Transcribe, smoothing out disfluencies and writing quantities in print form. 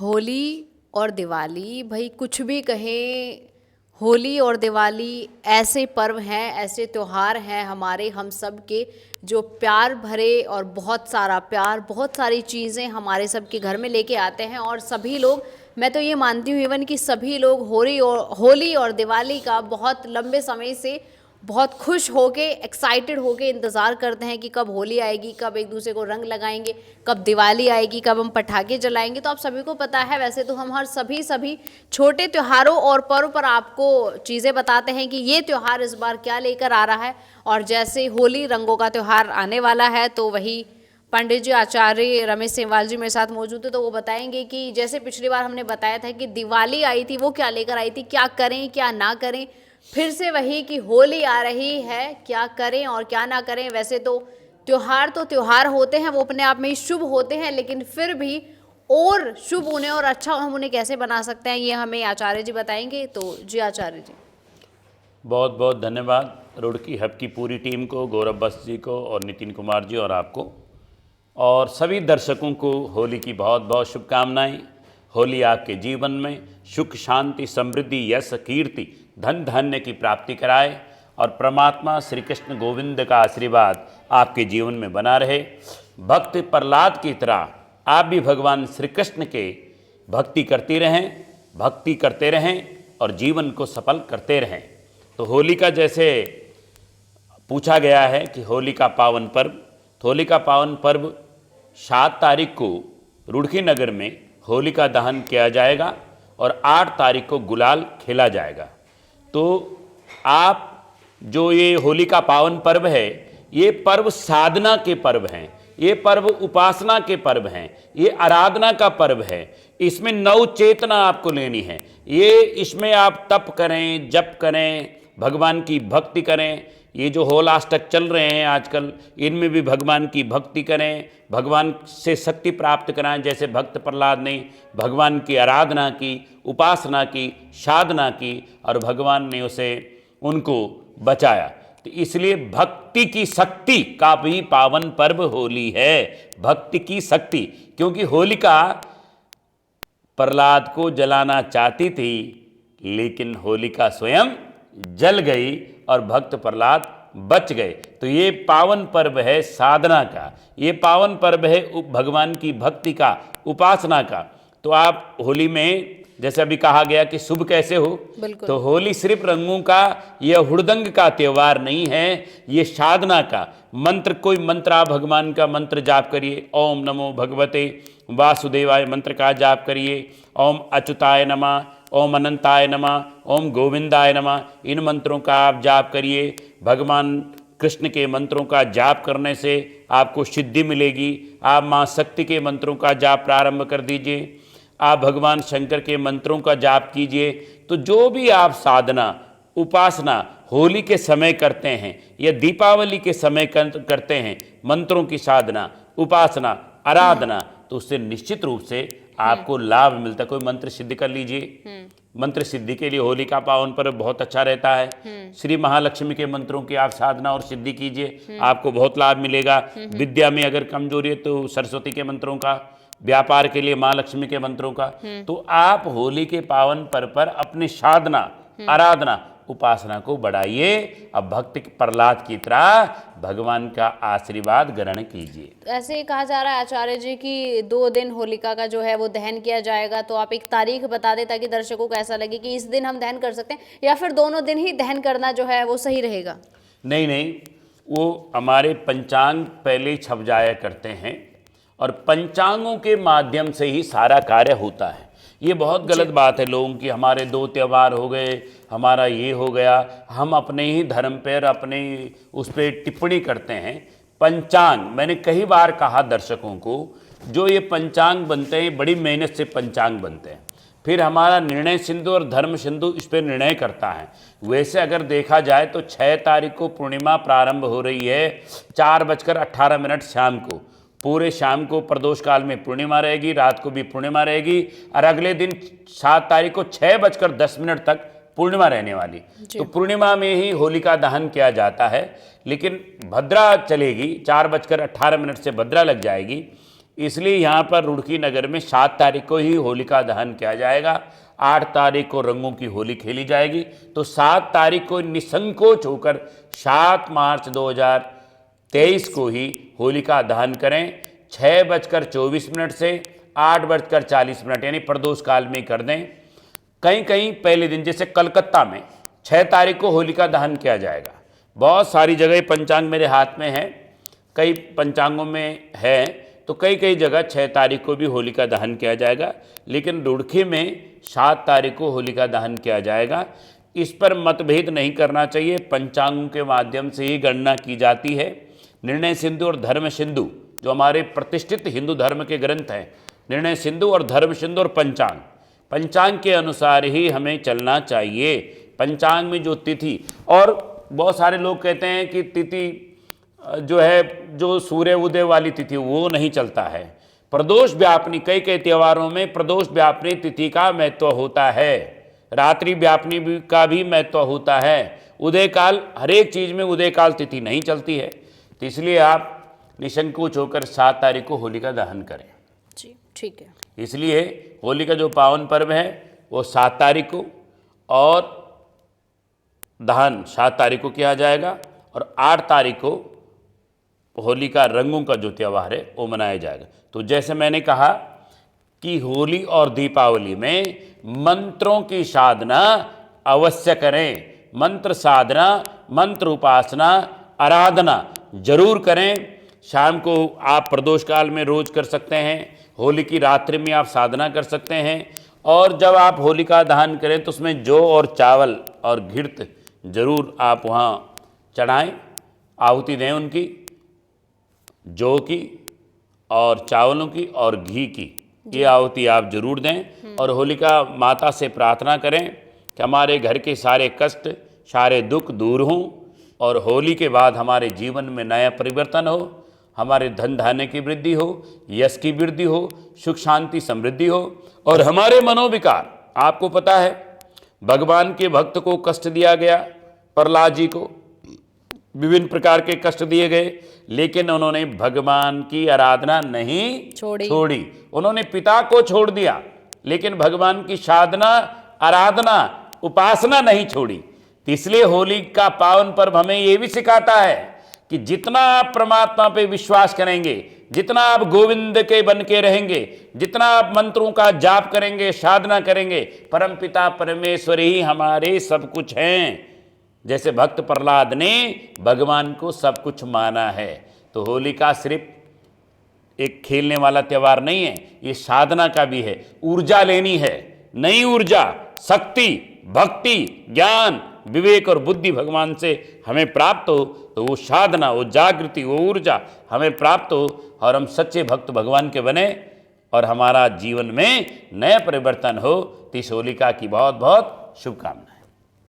होली और दिवाली, भाई कुछ भी कहें, होली और दिवाली ऐसे पर्व हैं, ऐसे त्योहार हैं हमारे हम सब के, जो प्यार भरे और बहुत सारा प्यार, बहुत सारी चीज़ें हमारे सब के घर में लेके आते हैं। और सभी लोग, मैं तो ये मानती हूँ इवन कि सभी लोग होली और दिवाली का बहुत लंबे समय से बहुत खुश होके, एक्साइटेड होके इंतज़ार करते हैं कि कब होली आएगी, कब एक दूसरे को रंग लगाएंगे, कब दिवाली आएगी, कब हम पटाखे जलाएंगे। तो आप सभी को पता है, वैसे तो हम हर सभी छोटे त्योहारों और पर्व पर आपको चीज़ें बताते हैं कि ये त्यौहार इस बार क्या लेकर आ रहा है। और जैसे होली रंगों का त्यौहार आने वाला है, तो वही पंडित जी आचार्य रमेश सेमवाल जी मेरे साथ मौजूद थे, तो वो बताएंगे कि जैसे पिछली बार हमने बताया था कि दिवाली आई थी, वो क्या लेकर आई थी, क्या करें क्या ना करें। फिर से वही कि होली आ रही है, क्या करें और क्या ना करें। वैसे तो त्योहार होते हैं, वो अपने आप में ही शुभ होते हैं, लेकिन फिर भी और शुभ उन्हें और अच्छा हम उन्हें कैसे बना सकते हैं, ये हमें आचार्य जी बताएंगे। तो जी आचार्य जी। बहुत बहुत धन्यवाद रुड़की हब की पूरी टीम को, गौरव बस जी को और नितिन कुमार जी और आपको, और सभी दर्शकों को होली की बहुत बहुत शुभकामनाएं। होली आपके जीवन में सुख शांति समृद्धि यश कीर्ति धन धान्य की प्राप्ति कराए और परमात्मा श्री कृष्ण गोविंद का आशीर्वाद आपके जीवन में बना रहे। भक्त प्रहलाद की तरह आप भी भगवान श्री कृष्ण के भक्ति करते रहें और जीवन को सफल करते रहें। तो होली का जैसे पूछा गया है कि होली का पावन पर्व, तो होली का पावन पर्व 7 तारीख को रुड़की नगर में होलिका दहन किया जाएगा और 8 तारीख को गुलाल खेला जाएगा। तो आप जो ये होली का पावन पर्व है, ये पर्व साधना के पर्व हैं, ये पर्व उपासना के पर्व हैं, ये आराधना का पर्व है। इसमें नव चेतना आपको लेनी है। ये इसमें आप तप करें, जप करें, भगवान की भक्ति करें। ये जो होलाष्टक चल रहे हैं आजकल, इनमें भी भगवान की भक्ति करें, भगवान से शक्ति प्राप्त कराएं। जैसे भक्त प्रहलाद ने भगवान की आराधना की, उपासना की, साधना की और भगवान ने उनको बचाया। तो इसलिए भक्ति की शक्ति का भी पावन पर्व होली है। भक्ति की शक्ति, क्योंकि होलिका प्रहलाद को जलाना चाहती थी, लेकिन होलिका स्वयं जल गई और भक्त प्रहलाद बच गए। तो ये पावन पर्व है साधना का, ये पावन पर्व है भगवान की भक्ति का, उपासना का। तो आप होली में जैसे अभी कहा गया कि शुभ कैसे हो, तो होली सिर्फ रंगों का यह हुड़दंग का त्यौहार नहीं है, ये साधना का मंत्र। कोई मंत्र आप भगवान का मंत्र जाप करिए, ओम नमो भगवते वासुदेवाय मंत्र का जाप करिए, ओम अच्युताय नमः, ओम अनंताय नमः, ओम गोविंदाय नमः। इन मंत्रों का आप जाप करिए। भगवान कृष्ण के मंत्रों का जाप करने से आपको सिद्धि मिलेगी। आप माँ शक्ति के मंत्रों का जाप प्रारंभ कर दीजिए, आप भगवान शंकर के मंत्रों का जाप कीजिए। तो जो भी आप साधना उपासना होली के समय करते हैं या दीपावली के समय करते हैं, मंत्रों की साधना उपासना आराधना, तो उससे निश्चित रूप से आपको लाभ मिलता है। कोई मंत्र सिद्ध कर लीजिए, मंत्र सिद्धि के लिए होली का पावन पर्व बहुत अच्छा रहता है। श्री महालक्ष्मी के मंत्रों की आप साधना और सिद्धि कीजिए, आपको बहुत लाभ मिलेगा। विद्या में अगर कमजोरी है तो सरस्वती के मंत्रों का, व्यापार के लिए माँ लक्ष्मी के मंत्रों का। तो आप होली के पावन पर्व पर अपनी साधना आराधना उपासना को बढ़ाइए। अब भक्त प्रहलाद की तरह भगवान का आशीर्वाद ग्रहण कीजिए। ऐसे ही कहा जा रहा है आचार्य जी कि 2 दिन होलिका का जो है वो दहन किया जाएगा। तो आप एक तारीख बता दें ताकि दर्शकों को ऐसा लगे कि इस दिन हम दहन कर सकते हैं, या फिर दोनों दिन ही दहन करना जो है वो सही रहेगा? नहीं, वो हमारे पंचांग पहले ही छप जाया करते हैं और पंचांगों के माध्यम से ही सारा कार्य होता है। ये बहुत गलत बात है लोगों की, हमारे 2 त्यौहार हो गए, हमारा ये हो गया। हम अपने ही धर्म पर अपने उस पर टिप्पणी करते हैं। पंचांग, मैंने कई बार कहा दर्शकों को, जो ये पंचांग बनते हैं बड़ी मेहनत से पंचांग बनते हैं। फिर हमारा निर्णय सिंधु और धर्म सिंधु इस पर निर्णय करता है। वैसे अगर देखा जाए तो 6 तारीख को पूर्णिमा प्रारंभ हो रही है, 4:18 शाम को। पूरे शाम को प्रदोष काल में पूर्णिमा रहेगी, रात को भी पूर्णिमा रहेगी, और अगले दिन 7 तारीख को 6:10 तक पूर्णिमा रहने वाली। तो पूर्णिमा में ही होलिका दहन किया जाता है। लेकिन भद्रा चलेगी, 4:18 से भद्रा लग जाएगी। इसलिए यहाँ पर रुड़की नगर में 7 तारीख को ही होलिका दहन किया जाएगा। 8 तारीख को रंगों की होली खेली जाएगी। तो 7 तारीख को निसंकोच होकर 7 मार्च 2023 को ही होलिका दहन करें। 6:24 से 8:40 यानी प्रदोष काल में ही कर दें। कहीं कहीं पहले दिन, जैसे कलकत्ता में 6 तारीख को होलिका दहन किया जाएगा। बहुत सारी जगह पंचांग मेरे हाथ में है, कई पंचांगों में है, तो कई कई जगह 6 तारीख को भी होलिका दहन किया जाएगा। लेकिन रुड़की में 7 तारीख को होलिका दहन किया जाएगा। इस पर मतभेद नहीं करना चाहिए, पंचांगों के माध्यम से ही गणना की जाती है। निर्णय सिंधु और धर्म सिंधु जो हमारे प्रतिष्ठित हिंदू धर्म के ग्रंथ हैं, निर्णय सिंधु और धर्म सिंधु और पंचांग के अनुसार ही हमें चलना चाहिए। पंचांग में जो तिथि, और बहुत सारे लोग कहते हैं कि तिथि जो है, जो सूर्य उदय वाली तिथि वो नहीं चलता है। प्रदोष व्यापनी, कई कई त्योहारों में प्रदोष व्यापनी तिथि का महत्व होता है, रात्रि व्यापनी का भी महत्व होता है। उदय काल, हर एक चीज़ में उदय काल तिथि नहीं चलती है। तो इसलिए आप निसंकोच होकर 7 तारीख को होलिका दहन करें। जी ठीक है। इसलिए होली का जो पावन पर्व है वो 7 तारीख को, और दहन 7 तारीख को किया जाएगा, और 8 तारीख को होली का रंगों का जो त्यौहार है वो मनाया जाएगा। तो जैसे मैंने कहा कि होली और दीपावली में मंत्रों की साधना अवश्य करें। मंत्र साधना, मंत्र उपासना, आराधना जरूर करें। शाम को आप प्रदोष काल में रोज कर सकते हैं, होली की रात्रि में आप साधना कर सकते हैं। और जब आप होलिका दहन करें तो उसमें जौ और चावल और घृत जरूर आप वहाँ चढ़ाएं, आहुति दें उनकी, जौ की और चावलों की और घी की, ये आहुति आप जरूर दें। और होलिका माता से प्रार्थना करें कि हमारे घर के सारे कष्ट, सारे दुख दूर हों, और होली के बाद हमारे जीवन में नया परिवर्तन हो, हमारे धन धान्य की वृद्धि हो, यश की वृद्धि हो, सुख शांति समृद्धि हो, और हमारे मनोविकार। आपको पता है भगवान के भक्त को कष्ट दिया गया, प्रहलाद जी को विभिन्न प्रकार के कष्ट दिए गए, लेकिन उन्होंने भगवान की आराधना नहीं छोड़ी। उन्होंने पिता को छोड़ दिया, लेकिन भगवान की साधना, आराधना, उपासना नहीं छोड़ी। तो इसलिए होली का पावन पर्व हमें ये भी सिखाता है कि जितना आप परमात्मा पे विश्वास करेंगे, जितना आप गोविंद के बन के रहेंगे, जितना आप मंत्रों का जाप करेंगे, साधना करेंगे, परमपिता परमेश्वर ही हमारे सब कुछ हैं। जैसे भक्त प्रहलाद ने भगवान को सब कुछ माना है। तो होली का सिर्फ एक खेलने वाला त्यौहार नहीं है, ये साधना का भी है। ऊर्जा लेनी है, नई ऊर्जा, शक्ति, भक्ति, ज्ञान, विवेक और बुद्धि भगवान से हमें प्राप्त हो, तो वो साधना, वो जागृति, वो ऊर्जा हमें प्राप्त हो, और हम सच्चे भक्त भगवान के बने, और हमारा जीवन में नया परिवर्तन हो। तो इस होलिका की बहुत बहुत शुभकामनाएं।